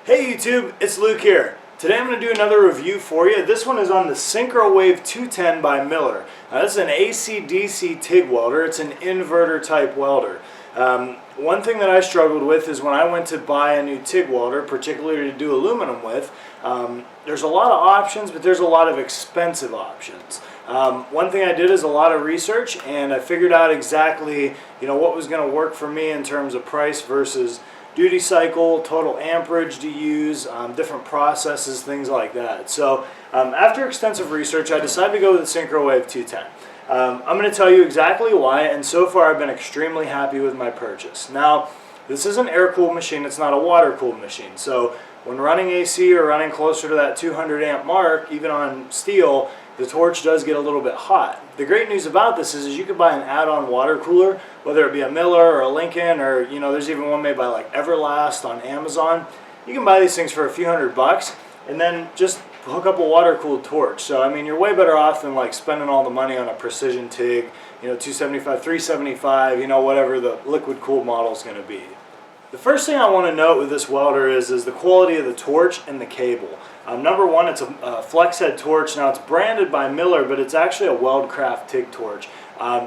Hey YouTube, it's Luke here. Today I'm going to do another review for you. This one is on the Synchrowave 210 by Miller. This is an AC/DC TIG welder. It's an inverter type welder. One thing that I struggled with is when I went to buy a new TIG welder, particularly to do aluminum with, there's a lot of options, but there's a lot of expensive options. One thing I did is a lot of research, and I figured out exactly what was going to work for me in terms of price versus duty cycle, total amperage to use, different processes, things like that. So after extensive research, I decided to go with the Synchrowave 210. I'm going to tell you exactly why, and so far I've been extremely happy with my purchase. Now, this is an air-cooled machine, it's not a water-cooled machine. So when running AC or running closer to that 200 amp mark, even on steel, the torch does get a little bit hot. The great news about this is you can buy an add-on water cooler, whether it be a Miller or a Lincoln, or there's even one made by like Everlast on Amazon. You can buy these things for a few $100 and then just hook up a water-cooled torch. So I mean, you're way better off than like spending all the money on a precision TIG, 275, 375, whatever the liquid-cooled model is going to be. The first thing I want to note with this welder is the quality of the torch and the cable. Number one, it's a flex head torch. Now it's branded by Miller, but it's actually a Weldcraft TIG torch.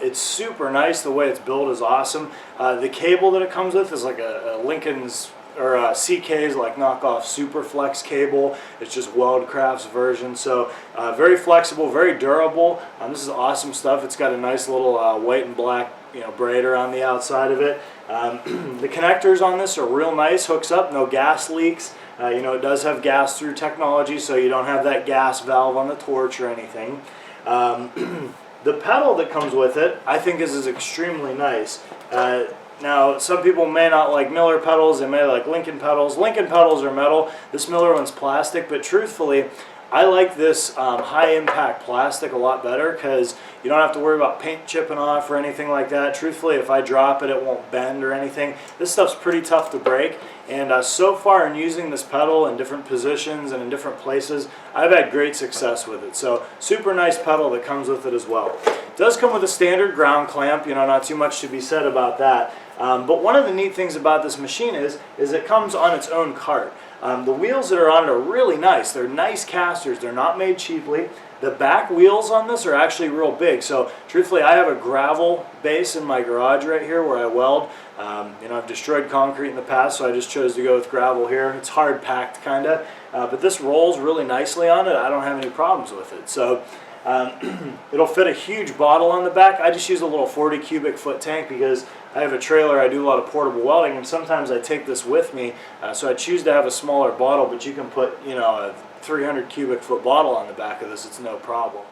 It's super nice. The way it's built is awesome. The cable that it comes with is like a Lincoln's or CK's like knockoff super flex cable. It's just Weldcraft's version. So very flexible, very durable. This is awesome stuff. It's got a nice little white and black braider on the outside of it. The connectors on this are real nice, hooks up, no gas leaks. It does have gas through technology, so you don't have that gas valve on the torch or anything. The pedal that comes with it, I think is extremely nice. Now, some people may not like Miller pedals, they may like Lincoln pedals. Lincoln pedals are metal, this Miller one's plastic, but truthfully, I like this high impact plastic a lot better because you don't have to worry about paint chipping off or anything like that. Truthfully, if I drop it, it won't bend or anything. This stuff's pretty tough to break, and so far in using this pedal in different positions and in different places, I've had great success with it. So super nice pedal that comes with it as well. It does come with a standard ground clamp, not too much to be said about that. But one of the neat things about this machine is it comes on its own cart. The wheels that are on it are really nice. They're nice casters. They're not made cheaply. The back wheels on this are actually real big. So truthfully, I have a gravel base in my garage right here where I weld. I've destroyed concrete in the past, so I just chose to go with gravel here. It's hard packed kind of, but this rolls really nicely on it. I don't have any problems with it. So it'll fit a huge bottle on the back. I just use a little 40 cubic foot tank because I have a trailer, I do a lot of portable welding, and sometimes I take this with me, so I choose to have a smaller bottle, but you can put a 300 cubic foot bottle on the back of this, it's no problem.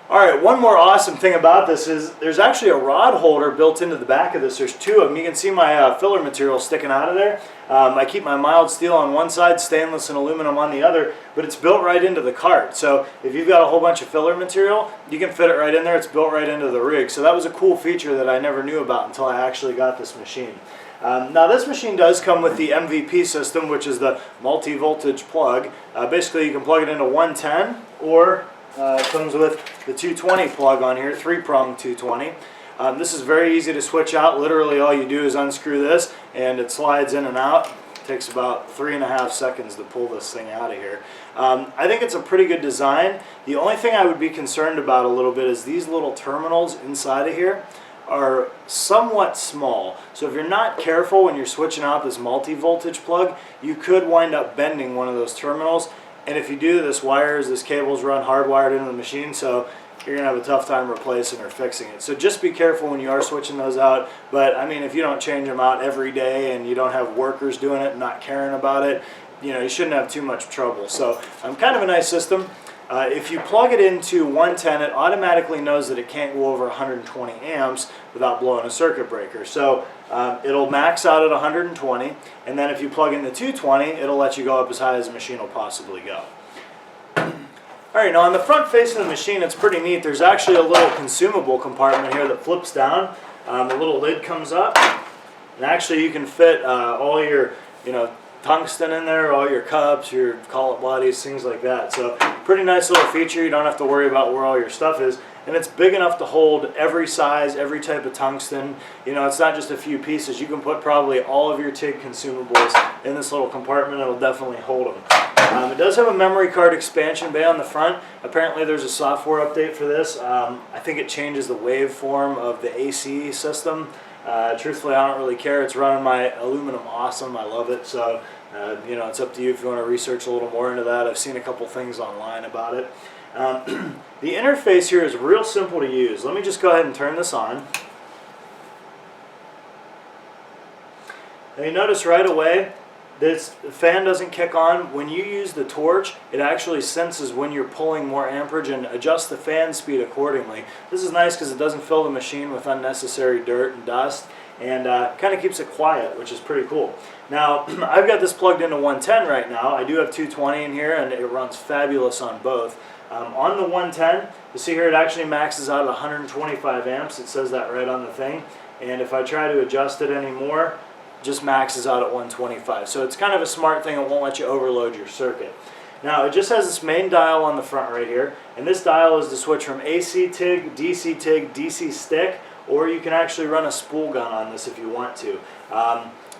Alright, one more awesome thing about this is there's actually a rod holder built into the back of this. There's two of them. You can see my filler material sticking out of there. I keep my mild steel on one side, stainless and aluminum on the other, but it's built right into the cart. So if you've got a whole bunch of filler material, you can fit it right in there. It's built right into the rig. So that was a cool feature that I never knew about until I actually got this machine. Now this machine does come with the MVP system, which is the multi-voltage plug. Basically you can plug it into 110 or it comes with the 220 plug on here, 3-prong 220. This is very easy to switch out. Literally all you do is unscrew this and it slides in and out. It takes about 3.5 seconds to pull this thing out of here. I think it's a pretty good design. The only thing I would be concerned about a little bit is these little terminals inside of here are somewhat small. So if you're not careful when you're switching out this multi-voltage plug, you could wind up bending one of those terminals. And if you do, this cable's run hardwired into the machine, so you're going to have a tough time replacing or fixing it. So just be careful when you are switching those out. But I mean, if you don't change them out every day and you don't have workers doing it and not caring about it, you shouldn't have too much trouble. So kind of a nice system. If you plug it into 110, it automatically knows that it can't go over 120 amps without blowing a circuit breaker. So it'll max out at 120, and then if you plug in the 220, it'll let you go up as high as the machine will possibly go. Alright, now on the front face of the machine, it's pretty neat. There's actually a little consumable compartment here that flips down. The little lid comes up, and actually you can fit all your, tungsten in there, all your cups, your collet bodies, things like that. So pretty nice little feature. You don't have to worry about where all your stuff is. and it's big enough to hold every size, every type of tungsten. You know, it's not just a few pieces. You can put probably all of your TIG consumables in this little compartment. It'll definitely hold them. It does have a memory card expansion bay on the front. Apparently there's a software update for this. I think it changes the waveform of the AC system. Truthfully, I don't really care. It's running my aluminum awesome. I love it. So, you know, it's up to you if you want to research a little more into that. I've seen a couple things online about it. The interface here is real simple to use. Let me just go ahead and turn this on. Now you notice right away, this fan doesn't kick on. When you use the torch, it actually senses when you're pulling more amperage and adjusts the fan speed accordingly. This is nice because it doesn't fill the machine with unnecessary dirt and dust, and kind of keeps it quiet, which is pretty cool. Now, I've got this plugged into 110 right now. I do have 220 in here, and it runs fabulous on both. On the 110, you see here it actually maxes out at 125 amps. It says that right on the thing. And if I try to adjust it anymore, just maxes out at 125. So it's kind of a smart thing. It won't let you overload your circuit. Now it just has this main dial on the front right here, and this dial is to switch from AC TIG, DC stick, or you can actually run a spool gun on this if you want to.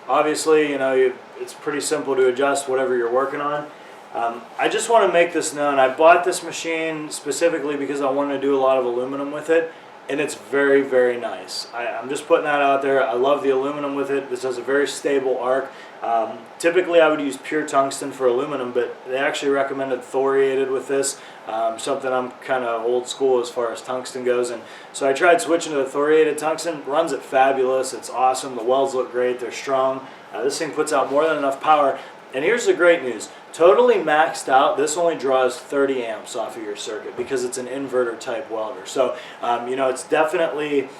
Obviously, you know, it's pretty simple to adjust whatever you're working on. I just want to make this known. I bought this machine specifically because I wanted to do a lot of aluminum with it. And it's very, very nice. I'm just putting that out there. I love the aluminum with it. This has a very stable arc. Typically I would use pure tungsten for aluminum, but they actually recommended thoriated with this. Something I'm kind of old school as far as tungsten goes. And so I tried switching to the thoriated tungsten. Runs it fabulous. It's awesome. The welds look great. They're strong. This thing puts out more than enough power. And here's the great news. Totally maxed out, this only draws 30 amps off of your circuit because it's an inverter type welder. So, you know, it's definitely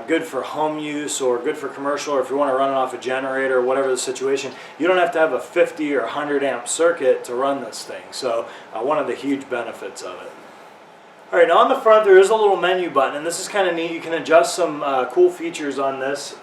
good for home use or good for commercial, or if you want to run it off a generator or whatever the situation. You don't have to have a 50 or 100 amp circuit to run this thing. So, one of the huge benefits of it. Alright, now on the front there is a little menu button, and this is kind of neat. You can adjust some cool features on this.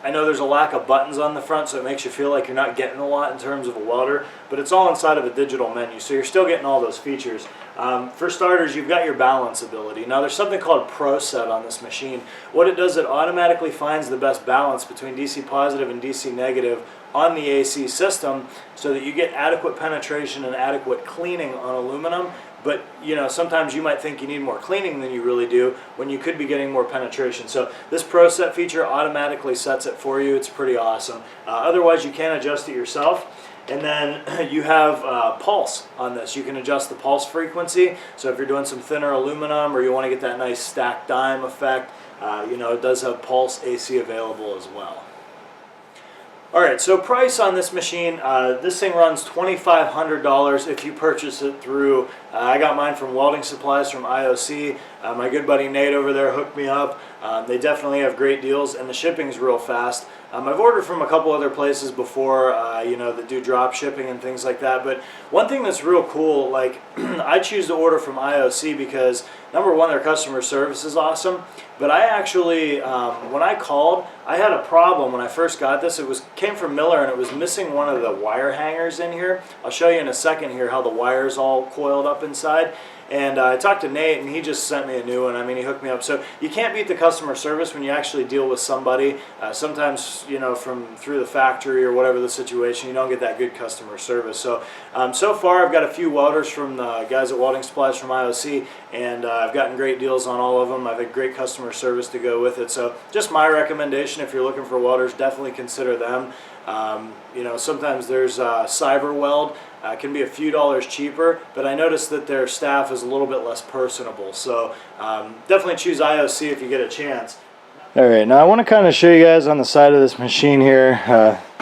I know there's a lack of buttons on the front, so it makes you feel like you're not getting a lot in terms of a welder, but it's all inside of a digital menu, so you're still getting all those features. For starters, you've got your balance ability. Now there's something called Pro Set on this machine. What it does, it automatically finds the best balance between DC positive and DC negative on the AC system so that you get adequate penetration and adequate cleaning on aluminum. But, you know, sometimes you might think you need more cleaning than you really do when you could be getting more penetration. So this Pro Set feature automatically sets it for you. It's pretty awesome. Otherwise, you can adjust it yourself. And then you have pulse on this. You can adjust the pulse frequency. So if you're doing some thinner aluminum or you want to get that nice stacked dime effect, you know, it does have pulse AC available as well. Alright, so price on this machine, this thing runs $2,500 if you purchase it through, I got mine from Welding Supplies from IOC. My good buddy Nate over there hooked me up. They definitely have great deals, and the shipping's real fast. I've ordered from a couple other places before, you know, that do drop shipping and things like that. But one thing that's real cool, like, I choose to order from IOC because, number one, their customer service is awesome. But I actually, when I called, I had a problem when I first got this. It came from Miller, and it was missing one of the wire hangers in here. I'll show you in a second here how the wire's all coiled up inside. And I talked to Nate, and he just sent me a new one. I mean, he hooked me up. So you can't beat the customer service when you actually deal with somebody. Sometimes, you know, through the factory or whatever the situation, you don't get that good customer service. So, so far, I've got a few welders from the guys at Welding Supplies from IOC, and I've gotten great deals on all of them. I've had great customer service to go with it. So just my recommendation, if you're looking for welders, definitely consider them. You know, sometimes there's CyberWeld. Can be a few dollars cheaper, but I noticed that their staff is a little bit less personable. So definitely choose IOC if you get a chance. Alright, now I want to kind of show you guys on the side of this machine here.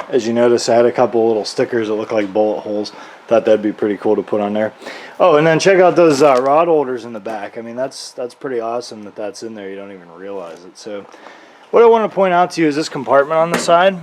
As you notice, I had a couple little stickers that look like bullet holes. Thought that'd be pretty cool to put on there. Oh, and then check out those rod holders in the back. I mean, that's pretty awesome that that's in there. You don't even realize it. So what I want to point out to you is this compartment on the side.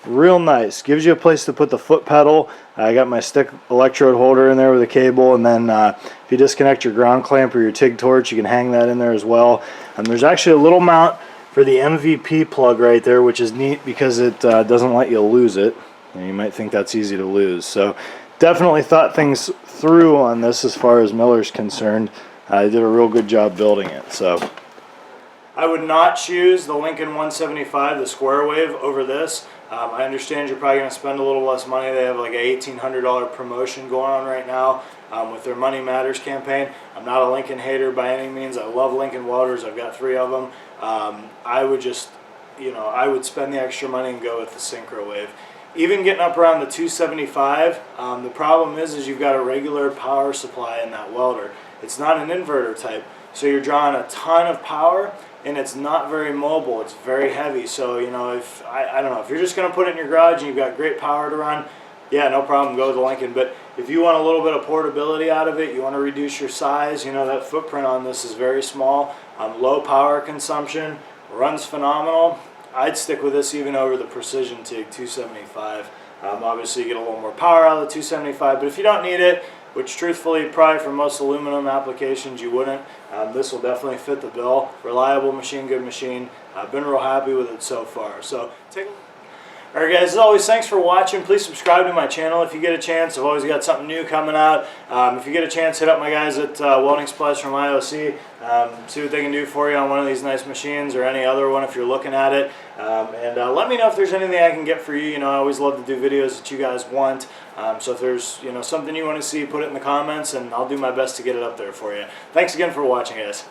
Real nice. Gives you a place to put the foot pedal. I got my stick electrode holder in there with a cable, and then if you disconnect your ground clamp or your TIG torch, you can hang that in there as well. There's actually a little mount for the MVP plug right there, which is neat because it doesn't let you lose it. And you might think that's easy to lose. So definitely thought things through on this as far as Miller's concerned. They did a real good job building it. So I would not choose the Lincoln 175, the Synchrowave, over this. I understand you're probably going to spend a little less money. They have like a $1,800 promotion going on right now with their Money Matters campaign. I'm not a Lincoln hater by any means. I love Lincoln welders. I've got 3 of them. I would just, I would spend the extra money and go with the Synchrowave. Even getting up around the 275, the problem is you've got a regular power supply in that welder. It's not an inverter type, so you're drawing a ton of power, and it's not very mobile. It's very heavy. So if I don't know, if you're just going to put it in your garage and you've got great power to run, yeah, no problem, go with the Lincoln. But if you want a little bit of portability out of it, you want to reduce your size, that footprint on this is very small, low power consumption, runs phenomenal. I'd stick with this even over the Precision TIG 275. Obviously you get a little more power out of the 275, but if you don't need it, which truthfully probably for most aluminum applications you wouldn't, this will definitely fit the bill. Reliable machine, good machine. I've been real happy with it so far. So take a look. Alright guys, as always, thanks for watching. Please subscribe to my channel if you get a chance. I've always got something new coming out. If you get a chance, hit up my guys at Welding Supplies from IOC. See what they can do for you on one of these nice machines or any other one if you're looking at it. And let me know if there's anything I can get for you. I always love to do videos that you guys want. So if there's something you want to see, put it in the comments and I'll do my best to get it up there for you. Thanks again for watching, guys.